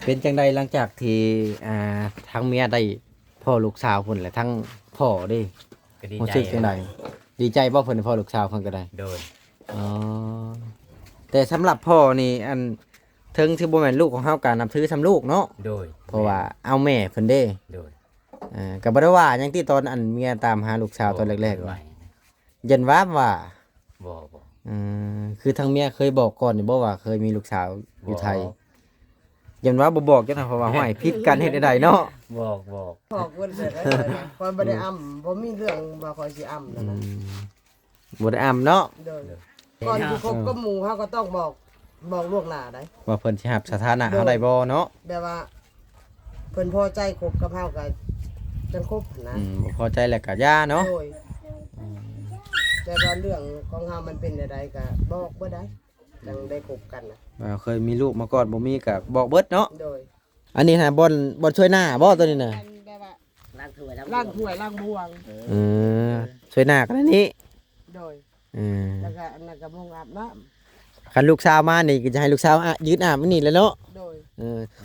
เป็นจังใดหลังจากที่ทั้งเมียได้พ่อลูกสาวเพิ่นและทั้งพ่อเด้ก็ดีรู้ใจสึกจังใดดีใจบ่เพิ่นได้พ่อลูกสาวเพิ่นก็ได้โดยอ๋อแต่สำหรับพ่อนี่ถึงสิบ่แม่นลูกของเฮาก็นับถือสำลูกเนาะโดยเพราะว่าเอาแม่เพิ่นเด้โดยก็บ่ได้ว่าหยังที่ตอนเมียตามหาลูกสาวตอนแรกๆว่ายันว่าบ่คือทางเมียเคยบอกก่อนนี่บ่ว่าเคยมีลูกสาวอยู่ไทยยันว่าบ่บอกจังได๋เพราะว่าห้อยผิดกันเฮ็ดได้เนาะบอก บอกเพิ่นเสร็จแล้วก่อนบ่ได้บ่มีเรื่องว่าคอยสินั่นน่ะบ่ได้เนาะโดยก่อนสิคบกับหมู่เฮาก็ต้องบอกล่วงหน้าได้ว่าเพิ่นสิรับสถานะเฮาได้บ่เนาะแบบว่าเพิ่นพอใจคบกับเฮาก็จังคบนะบ่พอใจแล้วก็ย่าเนาะโดยแต่ว่าเรื่องของเฮามันเป็นจังไดก็บอกบ่ได้จังได้คบกันน่ะเคยมีลูกมาก่อนบ่มีก็บอกเบิดเนาะโดยอันนี้ฮะบ่ช่วยหน้าบ่ตัวนี้น่ะแบบว่าล้างถ้วยล้างบวงช่วยหน้ากันอันนี้โดยแล้วก็อันนั้นก็บ่งอาบน้ำคันลูกสาวมานี่ก็จะให้ลูกสาวยืนอาบนี่แหละเนาะโดย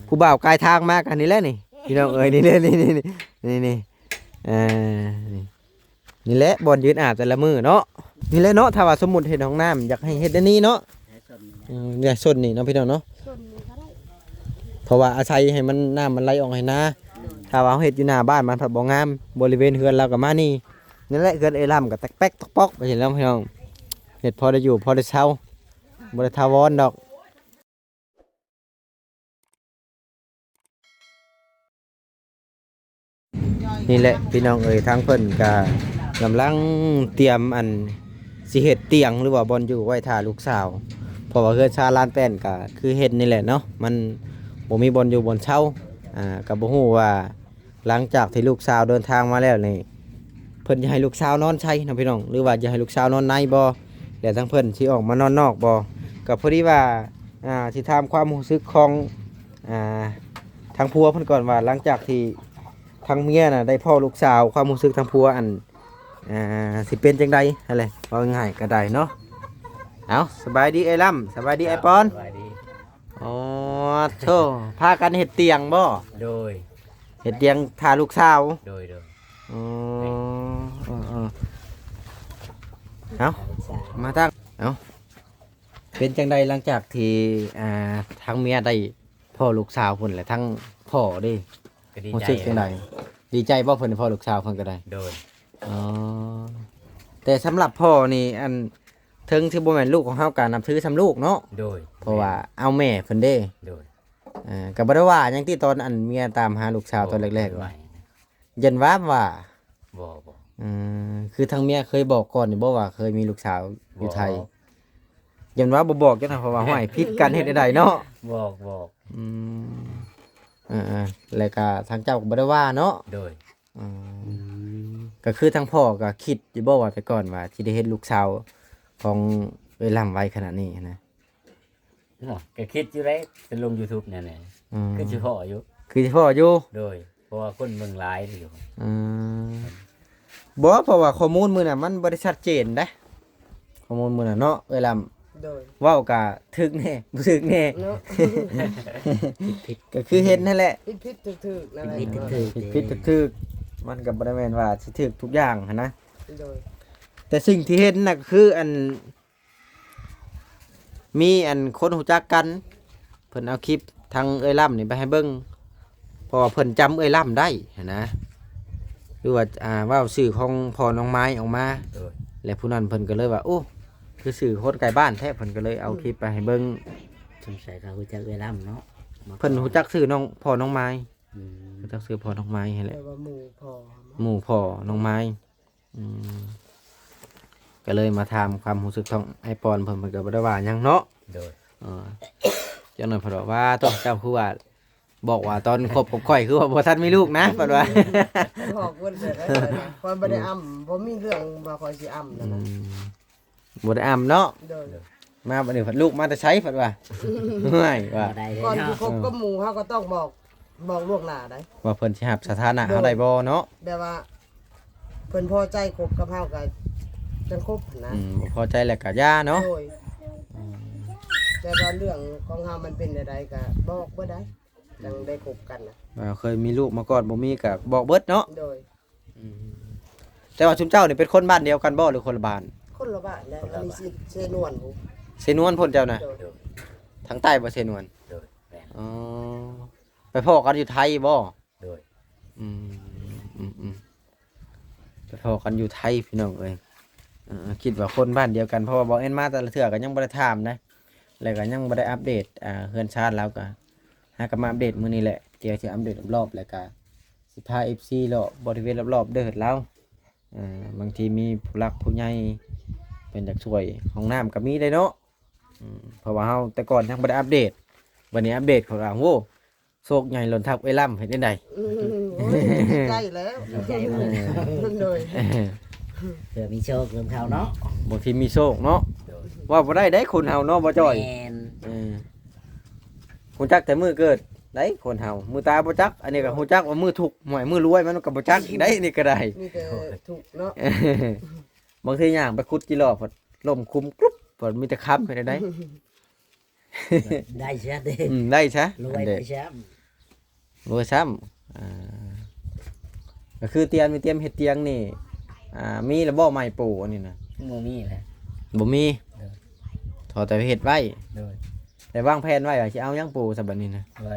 ผู้บ่าวกายทางมากันนี่แหละนี่พี่น้องเอ้ยนี่นี่นี่แหละบ่อนยืนอาบแต่ละมื้อเนาะนี่แหละเนาะถ้าว่าสมมุติเฮ็ดห้องน้ำอยากให้เฮ็ดอันนี้เนาะเนี่ยส้นนี่เนาะพี่น้องเนาะเพราะว่าอาศัยให้มันน้ำมันไหลออกให้นาถ้าว่าเฮ็ดอยู่หน้าบ้านมันผัดบ่งามบริเวณเฮือนเราก็มานี่นั่นแหละเฮือนไอ้ล่ำก็แตกแป๊กตกปอกไปเห็นแล้วพี่น้องเฮ็ดพอได้อยู่พอได้เช่าบ่ได้ทาวรดอกนี่แหละพี่น้องเอ้ยทางเพิ่นก็กำลังเตรียมสิเฮ็ดเตียงหรือว่าบ่อนอยู่ไว้ท่าลูกสาวเพราะว่าเฮือนชาลานแป้นก็คือเฮ็ดนี่แหละเนาะมันบ่มีบ่อนอยู่บ่อนเช่าก็บ่ฮู้ว่าหลังจากที่ลูกสาวเดินทางมาแล้วนี่เพิ่นจะให้ลูกสาวนอนใช่นะพี่น้องหรือว่าจะให้ลูกสาวนอนในบ่แล้วทั้งเพิ่นสิออกมานอนนอกบ่ก็พอดีว่าสิถามความรู้สึกของทางผัวเพิ่นก่อนว่าหลังจากที่ทางเมียน่ะได้พ่อลูกสาวความรู้สึกทางผัวสิเป็นจังได๋อะไรว่าง่ายก็ได้เนาะเอาสบายดีไอ้ล่ำสบายดีไอ้ปอนสบายดีอ๋อโธ่พากันเฮ็ดเตียงบ่โดยเฮ็ดเตียงทาลูกสาวโดยอ๋อเอามาตั้งเอาเป็นจังใดหลังจากที่ทั้งเมียได้พ่อลูกสาวเพิ่นและทั้งพ่อเด้ก็ดีรู้ใจสึกจังใดดีใจบ่เพิ่นได้พ่อลูกสาวเพิ่นก็ได้โดยอ๋อแต่สำหรับพ่อนี่ถึงสิบ่แม่นลูกของเฮาก็นับถือสำลูกเนาะโดยเพราะว่าเอาแม่เพิ่นเด้โดยก็บ่ได้ว่าหยังที่ตอนเมียตามหาลูกสาวตอนแรกๆว่ายันว่าบ่คือทางเมียเคยบอกก่อนนี่บ่ว่าเคยมีลูกสาวอยู่ไทยยันว่าบ่บอกจังได๋เพราะว่าห้อยผิดกันเฮ็ดได้เนาะบอกแล้วก็ทางเจ้าก็บ่ได้ว่าเนาะโดยก็คือทางพ่อก็คิดอยู่บ่ว่าแต่ก่อนว่าสิได้เฮ็ดลูกสาวของเวลาไว้ขนาดนี้นะก็คิดอยู่ได้เป็นลง YouTube เนี่ยคือสิพ่ออยู่โดยเพราะว่าคนเมืองหลายอยู่บ่เพราะว่าข้อมูลมื้อน่ะมันบ่ได้ชัดเจนเด้ข้อมูลมื้อน่ะเนาะเวลาโดยเว้าก็ถึกแน่บ่ถึกแน่ผิดก็คือเฮ็ดนั่นแหละผิดถูกๆนั่นแหละผิดถูกมันก็บ่ได้แม่นว่าสิถูกทุกอย่างหันนะโดยแต่สิ่งที่เห็นน่ะก็คือมีคนรู้จักกันเพิ่นเอาคลิปทางเอ้ยล่ำนี่ไปให้เบิ่งเพราะว่าเพิ่นจำเอ้ยล่ำได้นะหรือว่าเว้าชื่อของพ่อน้องไม้ออกมาแล้วผู้นั้นเพิ่นก็เลยว่าโอ้คือชื่อคนไกลบ้านแท้เพิ่นก็เลยเอาคลิปไปให้เบิ่งสงสัยเขารู้จักเอ้ยล่ำเนาะเพิ่นรู้จักชื่อน้องพ่อน้องไม้รู้จักชื่อพ่อน้องไม้ให้แหละหมู่พ่อน้องไม้ก็เลยมาถามความรู้สึกของไอปอนเพิ่นก็บ่ได้ว่าหยังเนาะโดยจังนั้นเพิ่นว่าต้องเจ้าคือว่าบอกว่าตอนคบกับข่อยคือว่าบ่ทันมีลูกนะเพิ่นว่าบอกเพิ่นเสร็จแล้วก่อนบ่ได้บ่มีเรื่องว่าคอยสินั่นน่ะบ่ได้เนาะมาบัดนี้เพิ่นลูกมาแต่ใช้เพิ่นว่าง่ายว่าก่อนสิคบกับหมู่เฮาก็ต้องบอกล่วงหน้าได้ว่าเพิ่นสิรับสถานะเฮาได้บ่เนาะแบบว่าเพิ่นพอใจคบกับเฮาก็จังคบนะพอใจแล้วก็ย่าเนาะแต่ว่าเรื่องของเฮามันเป็นจังไดก็บอกบ่ได้ จังได้คบกันนะ เคยมีลูกมาก่อนบ่มีก็บอกเบิดเนาะ โดย แต่ว่าชุมเจ้านี่เป็นคนบ้านเดียวกันบ่หรือคนละบ้าน คนละบ้านแล้วอันนี้สิเชนวนผม เสนวนพ่นเจ้าน่ะ โดย โดย ทางใต้บ่เสนวน โดยแม่น อ๋อไปพ้อกันอยู่ไทยบ่ โดย อืมไปพ้อกันอยู่ไทยพี่น้องเอ้ยคิดว่าคนบ้านเดียวกันเพราะว่าบ่เอ็นมาแต่ละเทื่อก็ยังบ่ได้ถามนะแล้วก็ยังบ่ได้อัปเดตเฮือนชาติแล้วก็หากันมาอัปเดตมื้อนี้แหละเดี๋ยวสิอัปเดตรอบๆแล้วก็สิพา FC เลาะบริเวณรอบๆเด้อแล้วบางทีมีผู้หลักผู้ใหญ่เป็นอยากช่วยห้องน้ำก็มีได้เนาะเพราะว่าเฮาแต่ก่อนยังบ่ได้อัปเดตวันนี้อัปเดตของเราโว้โชคใหญ่หล่นทับไอ้ล่ำเห็นได้ใด โอ้ยใกล้แล้ว ใจมาก โดย เผื่อมีโชคเริ่มเข้าเนาะ บางทีมีโชคเนาะ โดย ว่าบ่ได้ได้คนเฮาเนาะบ่จ้อย แม่น ฮู้จักแต่มือเกิดได้คนเฮามือตายบ่จักอันนี้ก็ฮู้จักว่ามือทุกข์หวยมือรวยมันก็บ่จักอีกได้นี่ก็ได้ มีแต่ถูกเนาะ บางทีย่างไปขุดจิรอพดล่มคุมกรุบพดมีแต่ค้ำไปได้ ได้ใช่ดิ ได้ซะ รว อั ย น ได้ เด้ ใช่ รวยซ้ก็คือเตียงมีเตียงเฮ็ดเตียงนี่มีระบบไม้ปูอันนี้นะ บ่มีแหละ บ่มีถอแต่เฮ็ดไว้ โดย แต่วางแผนไว้ว่าสิเอาหยังปูซะบัดนี้นะ ว่า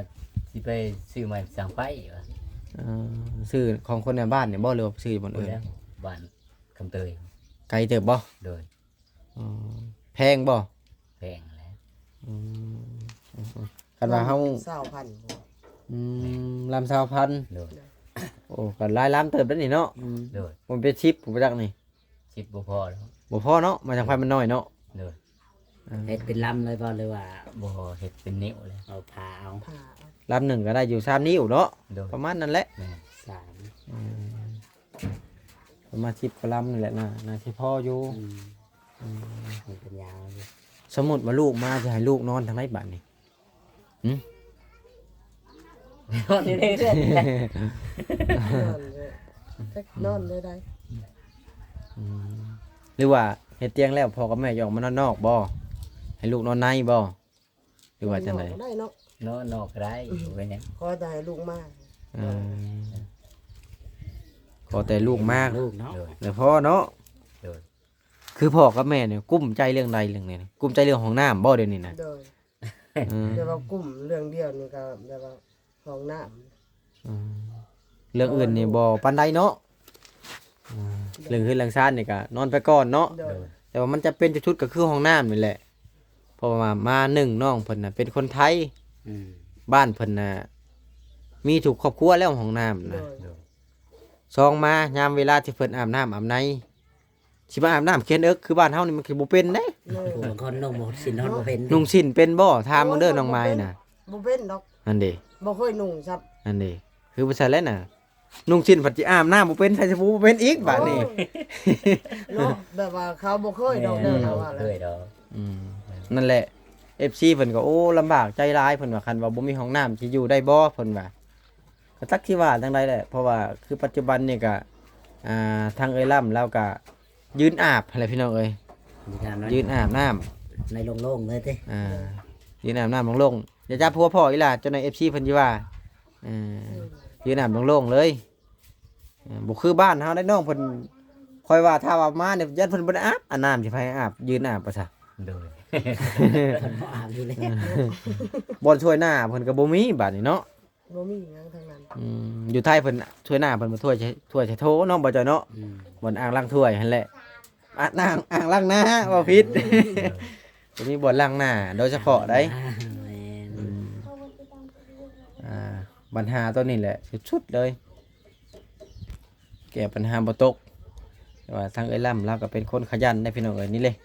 สิไปซื้อไม้สั่งไฟว่า ซื้อของคนในบ้านเนี่ยบ่หรือว่าซื้อบ่อน พูด อื่น แล้วบ้านคำเตย ไกลเติบบ่ โดย แพงบ่ แพงแหล้ว คันว่าเฮา 20,000 ลำ20,000 โดย โอ้ก็หลายล้านเติบแล้วนี่เนาะ โดย ผมเป็นชิปผมบ่จักนี่ คิดบ่พอแล้ว บ่พอเนาะมาจากไผมันน้อยเนาะ โดย เฮ็ดเป็นลำเลยบ่หรือว่า บ่เฮ็ดเป็นนิ้วเลย เอาพาเอา ผ่า ลำหนึ่งก็ได้อยู่3นิ้วเนาะ โดย ประมาณนั้นแหละ แม่น สาม ประมาณ10กว่าลำนี่แหละน่าสิพออยู่ มันเป็นยาวอยู่ สมมุติว่าลูกมาจะให้ลูกนอนทางไหนบัดนี้ นี่เด้อน อนเลยได้ หรือว่าเฮ็ดเตียงแล้วพ่อกับแม่อยากออกมานอนนอกบ่ให้ลูกนอนในบ่หรือว่าจังได๋ ได้เนาะ เนาะนอกก็ได้ไว้เนี่ย ขอแต่ให้ลูกมา ขอแต่ลูกมาก ลูกเนาะ โดย แล้วพ่อเนาะ โดย คือพ่อกับแม่เนี่ยกุ้มใจเรื่องใดเรื่องนี้นะกุ้มใจเรื่องของน้ำบ่เดี๋ยวนี้นะ โดย อืม เดี๋ยวว่ากลุ่มเรื่องเดียวนี่ก็แบบว่าห้องน้ำ เรื่องอื่นนี่บ่ปานใดเนาะเรื่องขึ้นเรื่องซ่านนี่ก็นอนไปก่อนเนาะ โด โด ย ย แต่ว่ามันจะเป็นชุดก็คือห้องน้ำนี่แหละเพราะว่ามาหนึ่งน้องเพิ่นน่ะเป็นคนไทย อืม บ้านเพิ่นน่ะมีถูกครอบครัวแล้วห้องน้ำ โด นะ ย โดย ซองมายามเวลาที่เพิ่นอาบน้ำอาบในสิมาอาบน้ำเคียนเอิกคือบ้านเฮานี่มันคือบ่เป็นเด้ โดย ผู้บางคนนุ่งบ่สินนอนบ่เป็น นุ่งสิ้นเป็นบ่ถามมึงเด้อน้องไม้น่ะ บ่เป็นดอก นั่นเด้ บ่เคยนุ่งครับ นั่นเด้คือบ่ใช่แล้วน่ะนุ่งสิ้นผัดสิอาบน้ำบ่เป็นใส่สบู่บ่เป็นอีกบัดนี้ เนาะแบบว่าเขาบ่เคยดอกเด้อนะว่า เค แล้ว ยดอก นั่นแหละ FC เพิ่นก็โอ้ลำบากใจร้ายเพิ่นว่าคันว่าบ่มีห้องน้ำสิอยู่ได้บ่เพิ่นว่าก็จักที่ว่าจังไดแหละเพราะว่าคือปัจจุบันนี่ก็ทางเอ้ยล่ำแล้วก็ยืนอาบอะไรพี่น้องเอ้ย มีการนั้น ยืนอาบน้ำ ในโล่งๆเลยติ ยืนอาบน้ำลงๆอย่าจับพัวพ่ออีหล่ะเจ้าใน FC เพิ่นสิว่ายืนอาบลงๆเลยบ่คือบ้านเฮาได้น้องเพิ่นคอยว่าถ้าว่ามาเนี่ยยันเพิ่นบ่ได้อาบอันน้ำสิไปอาบยืนอาบว่าซะ โดย เพิ่นบ่อาบอยู่แล้ว บ่อนช่วยหน้าเพิ่นก็บ่มีบัดนี้เนาะ บ่มีหยังทั้งนั้น อยู่ไทยเพิ่นช่วยหน้าเพิ่นบ่ถ้วยใช้โถเนาะบ่จ้อยเนาะ อืม บ่อนอ่างล้างถ้วยหั่นแหละอ่างล้างหน้าว่าผิดตัวนี้บ่อนล้างหน้าโดยเฉพาะได้ แม่น ปัญหาตัวนี้แหละสุดๆเลย แก้ปัญหาบ่ตกแต่ว่าทางเอ้ยล่ำเราก็เป็นคนขยันได้พี่น้องเอ้ยนี่เลย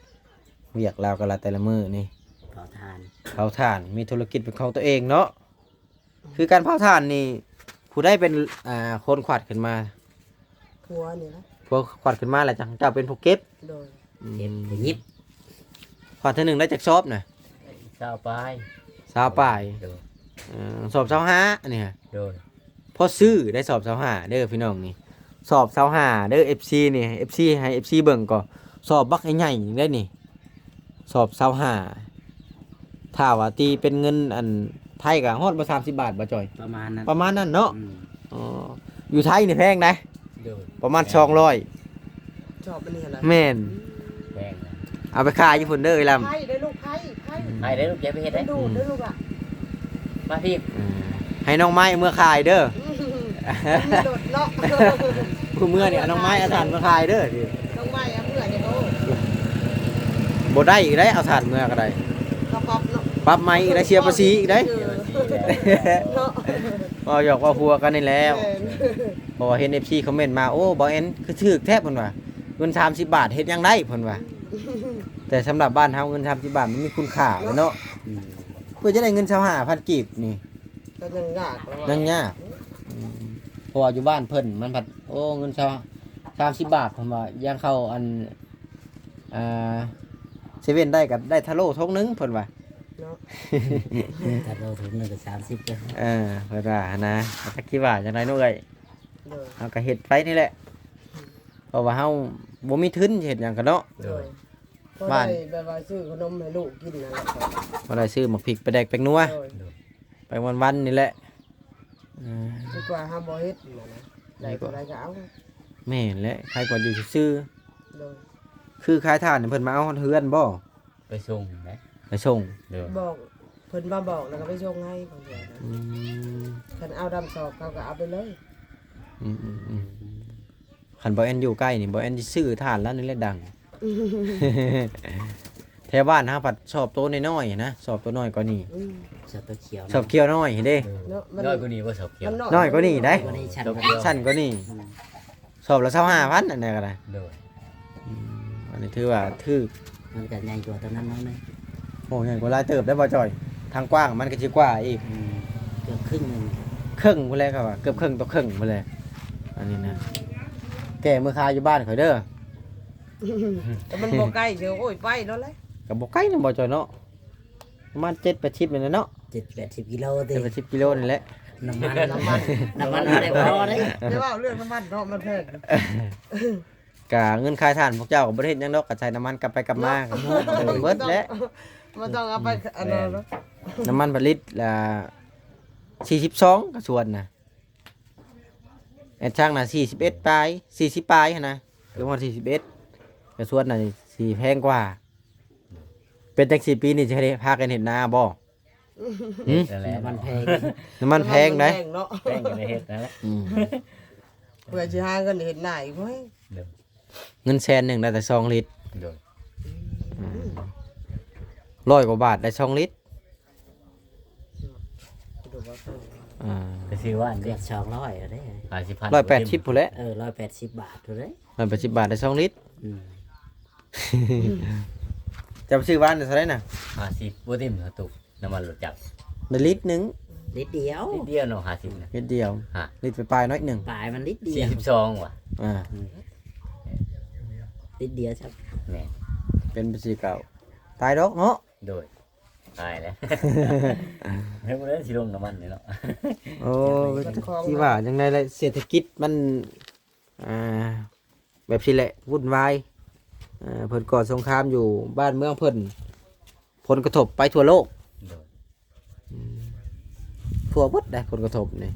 เวียกเราก็ละแต่ละมื้อนี่ เผาทาน เผาถ่านมีธุรกิจเป็นของตัวเองเนาะคือการเผาถ่านนี่ผู้ได้เป็นคนขวัดขึ้นมา ผัวนี่นะ พวกขวัดขึ้นมาแหละจังเจ้าเป็นผู้เก็บ โดย เก็บไปยิบ ขวัดเท่านึงได้จากซอบน่ะ เช้าไป สาวป่าย โดย สอบ25อันนี้ฮะ โดย พอซื้อได้สอบ25เด้อพี่น้องนี่สอบ25เด้อ FC นี่ FC ให้ FC เบิ่งก่อนสอบบักใหญ่ๆได้นี่สอบ25ถ้าว่าตีเป็นเงินอัน ไทยก็ฮอดบ่30 บาทบ่จ่อย ประมาณนั้น ประมาณนั้นเนาะ อืม อ๋ออยู่ไทยนี่แพงนะ โดย ประมาณ200 ชอบอันนี้อะไร แม่น แพงนะ เอาไปขายอยู่พุ่นเด้อไอ้ลำ ไพ่ได้ลูกไพ่ ไปได้ลูกเจ๊ไปเฮ็ด ได้ ได้ ดูได้ลูกอ่ะ มาพี่ ให้น้องไม้เมื่อขายเด้อ มีโดดเนาะ ผู้เมื่อนี่เอาน้องไม้เอาถ่านมาขายเด้อ ต้องไม่เอาเพื่อนเนี่ยเขา บ่ได้อีกได้เอาถ่านเมื่อก็ได้ กระป๋อบเนาะ ปรับไม้อีกได้เสียภาษีอีกได้ เดี๋ยวมาชี้แหละ เนาะ บ่หยอกว่าพัวกันนี่แล้วเพราะว่าเห็น FC คอมเมนต์มาโอ้บ่แอนคือถูกแทบเพิ่นว่าเงิน30 บาทเฮ็ดยังได้เพิ่นว่าแต่สำหรับบ้านเฮาเงิน30 บาทมันมีคุณค่าเนาะ อืม เพื่อจะได้เงิน25,000กีบนี่ ก็ยังยาก นั่งยากเพราะว่าอยู่บ้านเพิ่นมันผัดโอ้เงิน30 บาทเพิ่นว่าย่างเข้าอันอ่าเซเว่นได้กับได้ทาโร่ทงนึงเพิ่นว่า เนาะ ถ้าเราถึง1ก็30เลย เพิ่นว่านะตะกี้ว่าจังไดเนาะเอ้ย เด้อ เฮาก็เฮ็ดไปนี่แหละเพราะว่าเฮาบ่มีทุนเฮ็ดหยังกันเนาะ โดย ก็ บ้า ได้ น แบบว่าซื้อขนมให้ลูกกินนั่นแหละ บ่ได้ซื้อหมักพริกไปแดกแป้งนัว โดย ไปวันๆนี่แหละดีกว่าห้ามบ่เฮ็ดนั่นนะได้ก็ได้ก็เอา แม่นแหละใครกว่าอยู่ซื่อ โดย ๆคือขายถ่านนี่เพิ่นมาเอาเฮือนบ่ ไปส่งนะ ไปส่ง เดี๋ยว บอกเพิ่นมาบอกแล้วก็ไปส่งให้บางทีนะ อืม คันเอาดำสอบเขาก็เอาไปเลย อืมคันบ่แอนอยู่ใกล้นี่บ่แอนสิซื้อถ่านแล้วนี่แหละดัง แถวบ้านฮะผัดชอบโตน้อยๆนะชอบตัวน้อยกว่านี้ อืม สตัวเขียว ชอบเคี้ยวน้อยเด้ เนาะมัน น้อยกว่านี้ว่าสอบเกี่ยว มัน น้อยกว่านี้ได้ วันนี้ฉัน ตัว ก็ เขียว สั้นกว่านี้ชอบละ25,000อันนี้ก็ได้ โดย อันนี้ถือว่าถือ มันก็ใหญ่กว่าตัวนั้นน้อยนึง โอ้ใหญ่กว่าหลายเติบได้บ่จ่อยทางกว้างมันก็สิกว่าอีก อืมเกือบครึ่งหนึง ครึ่งพุ่นแหละครับว่าเกือบครึ่งต่อครึ่งพุ่นแหละอันนี้นะแก่มือคาอยู่บ้านข่อยเด้อ แต่มันบ่ใกล้เดี๋ยวโอ้ยไปแล้วแหละ ก็บ่ไกลนะบ่จ่อยเนาะประมาณ7-80นี่แหละเนาะ 7-80กิโลติ 7-80กิโลนี่แหละ น้ำมันบ่ได้พอเลย แต่ว่าเรื่องน้ำมันเนาะมันแพง กะเงินค่าถ่านพวกเจ้าก็บ่ได้เฮ็ดหยังดอกก็ใช้น้ำมันกลับไปกลับมาก็เบิดแล้ว มันต้องเอาไปอันนั้นเนาะ น้ำมันผลิตละ42ก็ส่วนนะแอดช่างน่ะ41ปลาย40ปลายหั้นนะหรือว่า41ก็ส่วนน่ะสิแพงกว่า เป็นจัง4ปีนี่จะได้พากันเห็นนาบ่หืม นั่นแหละ น้ำมันแพง น้ำมันแพงเด้ เนาะ แพงกันในเฮ็ดนั่นแหละ อืม เพื่อสิหาเงินเห็นหน้าอีกเว้ย เดี๋ยว เงินแสนหนึงได้แต่2ลิตร โดย 100กว่าบาทได้2ลิตร ดูว่า อ่า ไปซื้อว่าอัน เกื เดี อย บ200อะเด้ 180พุ่นแหละ 180 บาทเท่าไหร่ 180บาทได้2ลิตร อืม จะไปซื้อบ้านได้เท่าไหร่น่ะ 50บ่เต็มกระตุกน้ำมันรถจักร ได้ลิตรหนึง นิดเดียว นิดเดียวเนาะ50นะ นิดเดียว ฮะ ลิตรไปปลายน้อยหนึง ปลายมันนิดเดียว 42ว่ะ อ่า นิดเดียวครับ แม่น เป็นภาษีเก่าตายดอกเนาะ โดยตายแล้วให้บ่ได้สิลงน้ำมันเลยเนาะ โอ้ที่ว่าจังได๋ล่ะเศรษฐกิจมันอ่าแบบสิแหละวุ่นวายเพิ่นก่อสงครามอยู่บ้านเมืองเพิ่นผลกระทบไปทั่วโลก โดย ทั่วหมดได้ผลกระทบนี่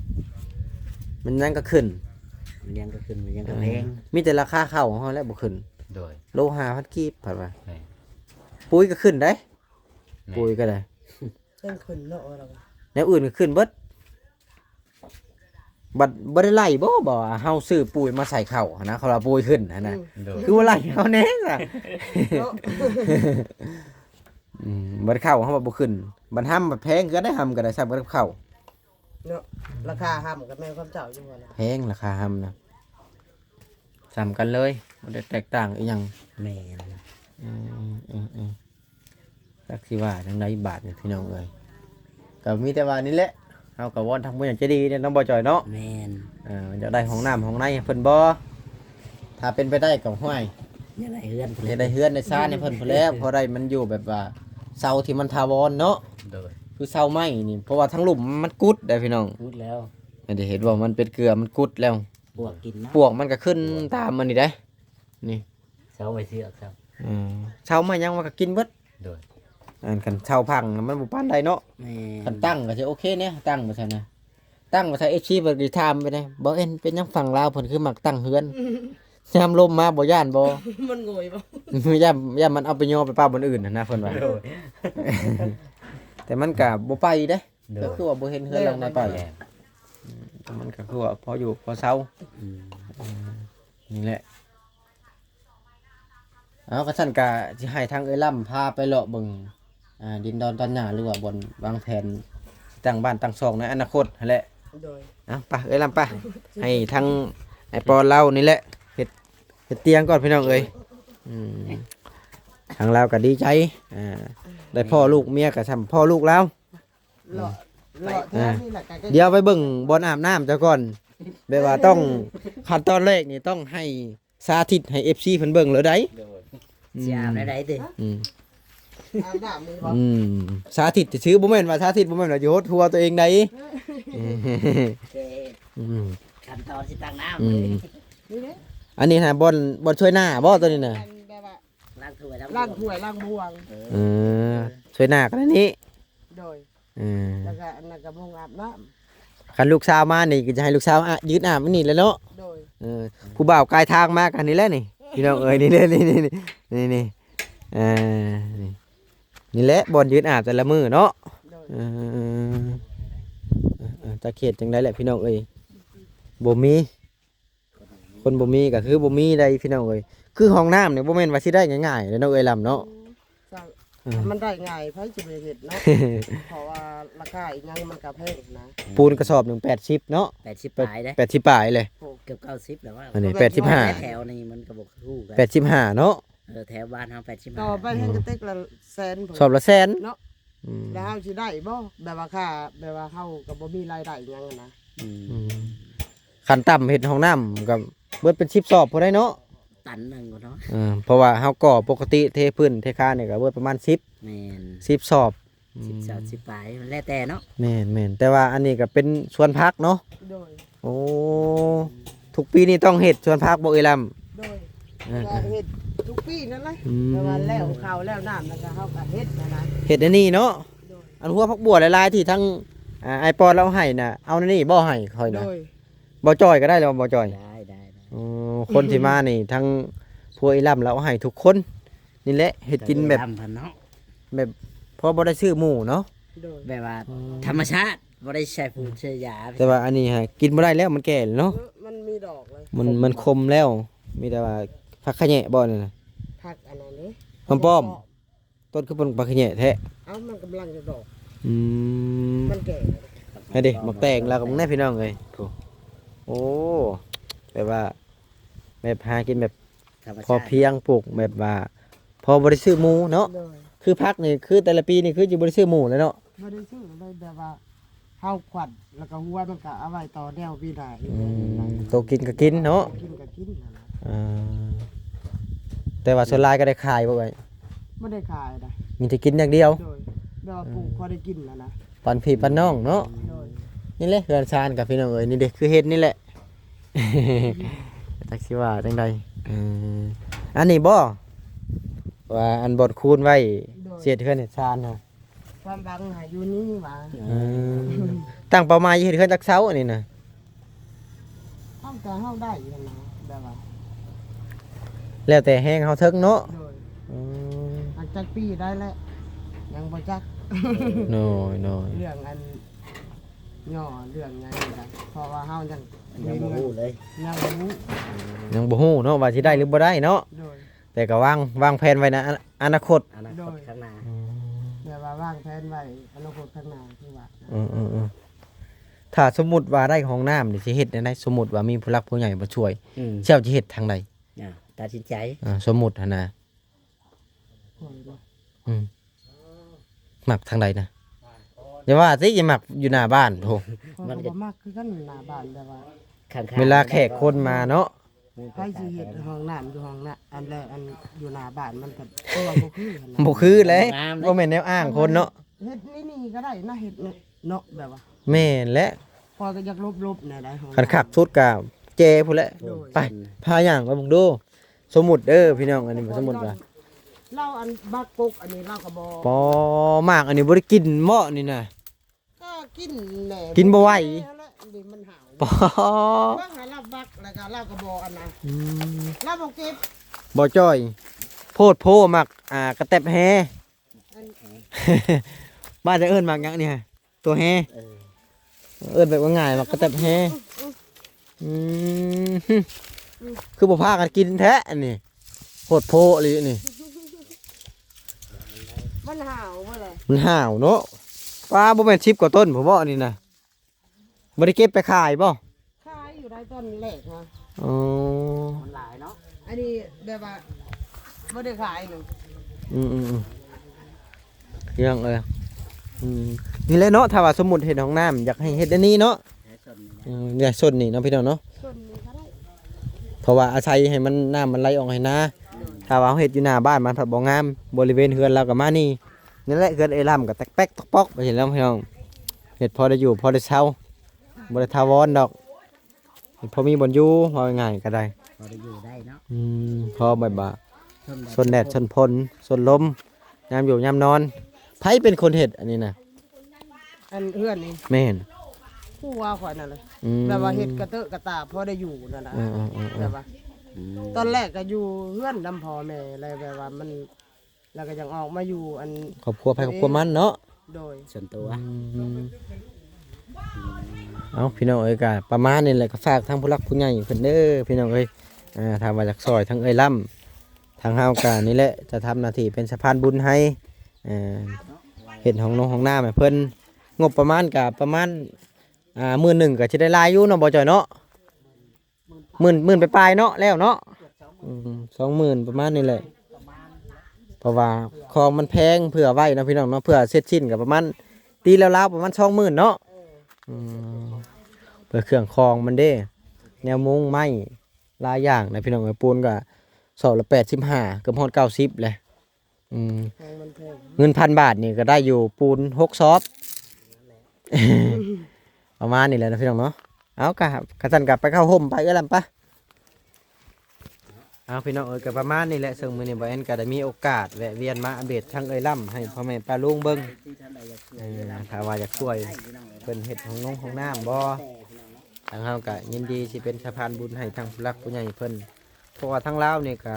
มันยังก็ขึ้น มันยังก็ขึ้นมันยังก็แพง มีแต่ราคาข้าวของเฮาแล้วบ่ขึ้น โดย โล5,000กีบผัดว่า แม่น ปุ๋ยก็ขึ้นได้ แม่น ปุ๋ยก็ได้ เส้นขึ้นเนาะเรา แนวอื่นก็ขึ้นเบิดบัดบ่ได้ไล่บ่ว่าเฮาซื้อปุ๋ยมาใส่ข้าวหั้นนะเขาว่าปุ๋ยขึ้นหั้นนะ โดย คือว่าไล่เฮาแน่น่ะ เนาะ บัดข้าวเฮาว่าบ่ขึ้นบัดห้ำบัดแพงก็ได้ห้ำก็ได้ซ้ำกับข้าว เนาะราคาห้ำกับแม่ความเจ้าอยู่บ่ล่ะ แพงราคาห้ำนะซ้ำกันเลยบ่ได้แตกต่างอีหยัง แม่น จักสิว่าจังไดบาทนี่พี่น้องเอ้ยก็มีแต่ว่านี่แหละเฮาก็วอนทางผู้ใหญ่ใจดีเนี่ยน้องบ่จ่อยเนาะ แม่น มันจะได้ห้องน้ำห้องในให้เพิ่นบ่ถ้าเป็นไปได้ก็ห้วย อย่าได้เฮือน จะได้เฮือนได้ซ่านให้เพิ่นพุ่นแล้วเพราะได้มันอยู่แบบว่าเสาที่มันถาวรเนาะ โดย คือเสาไม้นี่เพราะว่าทั้งหลุมมันกุดได้พี่น้อง พูดแล้ว ได้เห็นว่ามันเป็นเกลือมันกุดแล้ว ปวกกินเนาะ ปวกมันก็ขึ้นตามมันนี่ได้นี่ เช้าไปซื้อครับ เสาไม้ยังมันก็กินเบิด โดย อันคันเช่าพังมันบ่ปานใดเนาะ แม่น คันตั้งก็สิโอเคเนี่ยตั้งบ่ซั่นนะตั้งบ่ใช่ FC เบิกดีถามไปได้บ่เอ็นเป็นหยังฝั่งลาวเพิ่นคือมักตั้งเฮือนยามลมมาบ่ย่านบ่ มันโงยบ่ ย่านมันเอาไปย่อไปป้าบนอื่นนะเพิ่นว่า โดย แต่มันก็บ่ไปเด้ โด ก็ ย คือว่าบ่เห็นเฮือนหลังใดไป แม่น มันก็คือว่าพออยู่พอเช้า อืม นี่แหละเอาก็ซั่นก็สิให้ทางเอ้ยล่ำพาไปเลาะเบิ่งดินดอนตอนหญ้าหรือว่าบนวางแผนตั้งบ้านตั้งช่องในอนาคตนั่นแหละ โดย เอาไปเอ้ยล่ำไปให้ทางไอ้ปอเล่านี่แหละเฮ็ดเตียงก่อนพี่น้องเอ้ยอืมทางเราก็ดีใจได้พ่อลูกเมียก็ซ้ำพ่อลูกแล้ว เลาะแท้นี่แหละก็ เดี๋ยวไปเบิ่งบอนอาบน้ำเจ้าก่อนแบบว่าต้องขั้นตอนแรกนี่ต้องให้สาธิตให้ FC เพิ่นเบิ่งเลยได้ โดย สิอาบได้ติ อืม อาบน้ำมีบ่ อืมสาธิตจะซื้อบ่แม่นว่าสาธิตบ่แม่นว่าโยดทัวตัวเองได้ เก อืม ขั้นตอนสิตั้งน้ำ อืม นี่เด้ อันนี้นะบอนช่วยหน้าบ่ตัวนี้น่ะ อันแบบว่า ล้างถ้วย ล้างถ้วยล้างบวง เออช่วยหน้ากันอันนี้ โดย เออ แล้วก็อันนั้นก็บ่งอาบน้ำ คันลูกสาวมานี่ก็จะให้ลูกสาวยืนอาบไว้นี่แหล้วเนาะ โดย เออผู้บ่าวกายทางมากันนี่แหละนี่พี่น้องเอ้ยนี่แหละนี่เออนี่แหละบอนยืนอาบแต่ละมื้อเนาะ โดย ตะเขียดจังไดแหละพี่น้องเอ้ยบ่มีคนบ่มีก็คือบ่มีใดพี่น้องเอ้ยคือห้องน้ำเนี่ยบ่แม่นว่าสิได้ง่ายๆเด้อเนาะเอ้ยลำเนาะ สร้างมันได้ง่ายไผสิไปเฮ็ดเนาะ เพราะว่าราคาอีกอย่างมันก็แพงนะ ปูนกระสอบหนึ่ง80เนาะ 80ปลายเด้ 80ปลายเลย เกือบ90แล้วว่า อันนี้ แถ 85 วนี้มันก็บ่คู่กัน 85เนาะ แถวบ้านเฮา ต่อไป 85 ให้กระติกละแสนพุ่น สอบละแสน เนาะ อืม แล้วเฮาสิได้บ่แบบว่าค่าแบบว่าเฮาก็บ่มีรายได้อีหยังอะนะ อืม อืมขั้นต่ำเฮ็ดห้องน้ำก็เบิดเป็น10สอบพอได้เนาะ ตันหนึงก็เนาะ เพราะว่าเฮาก่อปกติเทพื้นเทคานเนี่ยก็เบิดประมาณ10 แม่น 10สอบ 10 30ปลายมันแล้วแต่เนาะ แม่นแต่ว่าอันนี้ก็เป็นสวนพักเนาะ โดย โอ้ทุกปีนี่ต้องเฮ็ดสวนพักบ่เอ้ยลำ โดยก็เฮ็ดทุกปีนั่นแหละ อืม แต่ว่าแล้วข้าวแล้วน้ำแล้วก็เฮาก็เฮ็ดนะ เฮ็ดอันนี้เนาะ โดย อันหัวผักบัวหลายๆที่ทั้งไอปอนเราให้น่ะเอาอันนี่บ่ให้ค่อย โด นะ ย บ่จอยก็ได้แล้วบ่จอย ได้ คนที่มานี่ทั้งพวกไอ้ล่ำเราให้ทุกคนนี่แหละเฮ็ดกินแบบ ตามพันเนาะ แบบพอบ่ได้ซื้อหมูเนาะ โดย แบบว่าธรรมชาติบ่ได้ใช้ปุ๋ยใช้ยา แต่ว่าอันนี้ฮะกินบ่ได้แล้วมันแก่แล้วเนาะ มันมีดอกเลย มันคมแล้ว มีแต่ว่าผักขะแหนะบ่นั่นน่ะ ผักอันนั้นนี่ หอมป้อม ต้นคือเป็นผักขะแหนะแท้ เอ้ามันกำลังจะดอก อืม มันแก่ ให้ดิหมักแตงแล้วก็มึงแน่พี่น้องเอ้ยโอ้แบบว่าแบบหากินแบบ ธรรม พอ ชาติ เพียงปลูกแบบว่า พอบริซื้อหมูเนาะ โดย คือพักนี่คือแต่ละปีนี่คือจะบริซื้อหมูเลยเนาะ บ่ได้ซื้อเลยแบบว่าเฮาขวัดแล้วก็หัวมันก็เอาไว้ต่อแนวพี่ได้ ตัวกินก็กินเนาะ กินก็กินนั่นนะ อ่าแต่ว่าส่วนหลายก็ได้ขายบ่ไว้ บ่ได้ขายนะ มีแต่กินอย่างเดียว โดยแบบว่าปลูกพอได้กินนะนะ ปันพี่ปันน้องเนาะ โดย นี่แหละเฮือนชานกับพี่น้องเอ้ยนี่เด็กคือเฮ็ดนี่แหละ จักสิว่าจังใดอันนี้บ่ว่าอันบดคูณไว้เสียดเฮือนเฮ็ดชานเนาะ ความบังหาอยู่นี่หว่า ตั้งเป้าหมายเฮ็ดเฮือนจักเช้าอันนี้น่ะ เฮาก็เฮาได้อยู่นะแบบว่า แล้วแต่แฮงเฮาเทิงเนาะ โดย อืม หักจักปีได้แล้วยังบ่จัก น้อยน้อย เรื่องอันย่อเรื่องไงนะเพราะว่าเฮายัง ยังบ่รู้เลย ยังบ่รู้ ยังบ่ฮู้เนาะว่าสิได้หรือบ่ได้เนาะ โดย แต่ก็วางแผนไว้นะอนาคต อนาคตข้างหน้า แบบว่าวางแผนไว้อนาคตข้างหน้าคือว่า ถ้าสมมุติว่าได้ห้องน้ำนี่สิเฮ็ดได้ไดสมมุติว่ามีผู้หลักผู้ใหญ่มาช่วย อืม เจ้าสิเฮ็ดทางใด ตัดสินใจ สมมุติหั่นนะ โอ้ยเนาะ มักทางใดนะอย่าว่าสิอย่ามักอยู่หน้าบ้านโธ่ มันก็บ่มักคือกันหน้าบ้านแต่ว่า ข้างๆ เวลาแขกคนมาเนาะ ใครสิเฮ็ดห้องน้ำอยู่ห้องน่ะอันแรกอันอยู่หน้าบ้านมันก็ตัวบ่คือหั่นนะ บ่คือเลยบ่แม่นแนวอ้างคนเนาะ เฮ็ดนี่ก็ได้นะเฮ็ดเนี่ยเนาะแบบว่า แม่นและ พอก็อยากลบๆเนี่ยได้ห้อง คันขักสุดก็เจพุ่นแหละไปพาย่างไปเบิ่งดู สมมุติเด้อพี่น้องอันนี้สมมุติว่า เราอันบักกุกอันนี้เราก็บ่ ปอมากอันนี้บ่ได้กินเหมาะนี่น่ะ ก็กินแหละ กินบ่ไหว นี่มันหาว ปอ เบิ่งให้เราบักแล้วก็เราก็บ่อันนั้น อืม เราบ่เก็บ บ่จ้อยโพดโพมักกระแตบแฮ อัน บ้านจะเอิ้นมักหยังเนี่ยตัวแฮ เออ เอิ้นแบบว่าง่ายมักกระแตบแฮอืมคือบ่พากันกินแท้อันนี้โพดโพอีหลีนี่ มันหาวบ่เลย มันห่าวเนาะปลาบ่แม่น10กว่าต้นผมว่าอันนี้นะบ่ได้เก็บไปขายบ่ ขายอยู่ได้ต้นแรกฮะ อ๋อ มันหลายเนาะ อันนี้แบบว่าบ่ได้ขายหนึ่ง อืมเรื่องนี่แหละเนาะถ้าว่าสมมุติเฮ็ดห้องน้ำอยากให้เฮ็ดอันนี้เนาะ แค่ส่วนนี้ เนี่ยส่วนนี้เนาะพี่น้องเนาะ ส่วนนี้ก็ได้ เพราะว่าอาศัยให้มันน้ำมันไหลออกให้นาถ้าว่าเฮาเฮ็ดอยู่หน้าบ้านมันผัดบ่งามบริเวณเฮือนเราก็มานี่นั่นแหละเฮือนไอ้ล่ำก็แตกแป๊กตอกปอกไปเห็นแล้วพี่น้องเฮ็ดพอได้อยู่พอได้เช่าบ่ได้ทาวรดอกเฮ็ดพอมีบ่อนอยู่ว่าง่ายๆก็ได้ พอได้อยู่ได้เนาะ พอบ่บ่า ส้ม สนแดดสนพลสนลมยามอยู่ยามนอนไผเป็นคนเฮ็ดอันนี้น่ะ อันเพื่อนนี่ แม่น ผู้ว่าข่อยนั่นเลย อืม แบบว่าเฮ็ดกระเตอะกระตาพอได้อยู่นั่นน่ะ ๆ แบบว่า อืม ตอนแรกก็อยู่เพื่อนนำพ่อแม่อะไรแบบว่ามันแล้วก็ยังออกมาอยู่อัน ครอบครัวไผครอบครัวมันเนาะ โดย ส่วนตัว เอาพี่น้องเอ้ยก็ประมาณนี้แหละก็ฝากทางผู้หลักผู้ใหญ่เพิ่นเด้อพี่น้องเอ้ยถ้าว่าอยากซอยทั้งเอ้ยล่ำทางเฮาก็นี่แหละจะทำหน้าที่เป็นสะพานบุญให้เฮ็ดห้องห้องน้ำให้เพิ่นงบประมาณก็ประมาณมื้อหนึงก็สิได้หลายอยู่เนาะบ่จ้อยเนาะหมื่นไปปลายๆเนาะแล้วเนาะ20,000ประมาณนี้แหละเพราะว่าของมันแพงเผื่อไว้เนาะพี่น้องเนาะเผื่อเสร็จสิ้นก็ประมาณตีแล้วๆประมาณ20,000เนาะเพื่อเครื่องคองมันเด้แนวมุ้งไม้หลายอย่างนะพี่น้องไอ้ปูนก็สอบละ85เกือบฮอด90เลยของมันแพง เงิน1,000 บาทนี่ก็ได้อยู่ปูน6ซอบ ประมาณนี้แหละนะพี่น้องเนาะเอากะกระสันกลับไปเข้าห่มไปก็ลำปะเอาพี่น้องเอ้ยก็ประมาณนี้แหละซึ่งมื้อนี้บ่แอนก็ได้มีโอกาสแวะเวียนมาอัปเดตทั้งเอ้ยล่ำให้พ่อแม่ป้าลุงเบิ่ง ที่ท่านใดอยากช่วย ถ้าว่าอยากช่วย ให้พี่น้องเลย เพิ่นเฮ็ดห้องน้ำบ่ แต่พี่น้องเนาะ ทางเฮาก็ยินดีสิเป็นสะพานบุญให้ทางผู้หลักผู้ใหญ่เพิ่นเพราะว่าทางลาวนี่ก็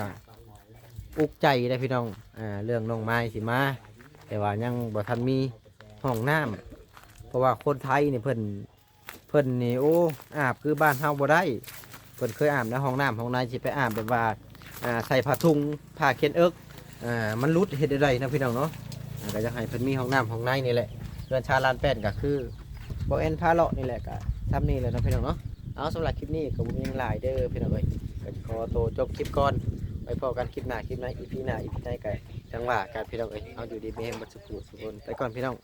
อุกใจได้พี่น้องเรื่องน้องไม้สิมาแต่ว่ายังบ่ทันมีห้องน้ำเพราะว่าคนไทยนี่เพิ่นนี่โอ้อาบคือบ้านเฮาบ่ได้เพิ่นเคยอาบในห้องน้ำห้องในสิไปอาบแบบว่าใส่ผ้าถุงผ้าเข็นเอิกมันรุดเฮ็ดได้นะพี่น้องเนาะก็อยากให้เพิ่นมีห้องน้ำห้องในนี่แหละเรือนชาลานแป้นก็คือบ่แอนพาเลาะนี่แหละก็ทำนี่แหละเนาะพี่น้องเนาะเอาสำหรับคลิปนี้ก็บ่มีหลายเด้อพี่น้องเอ้ยก็ขอตัวจบคลิปก่อนไว้พอกันคลิปหน้า EP หน้า EP ไหนก็จังว่าการพี่น้องเอ้ยเอาอยู่ดีมีแรงบ่สุขสุขคนไปก่อนพี่น้อง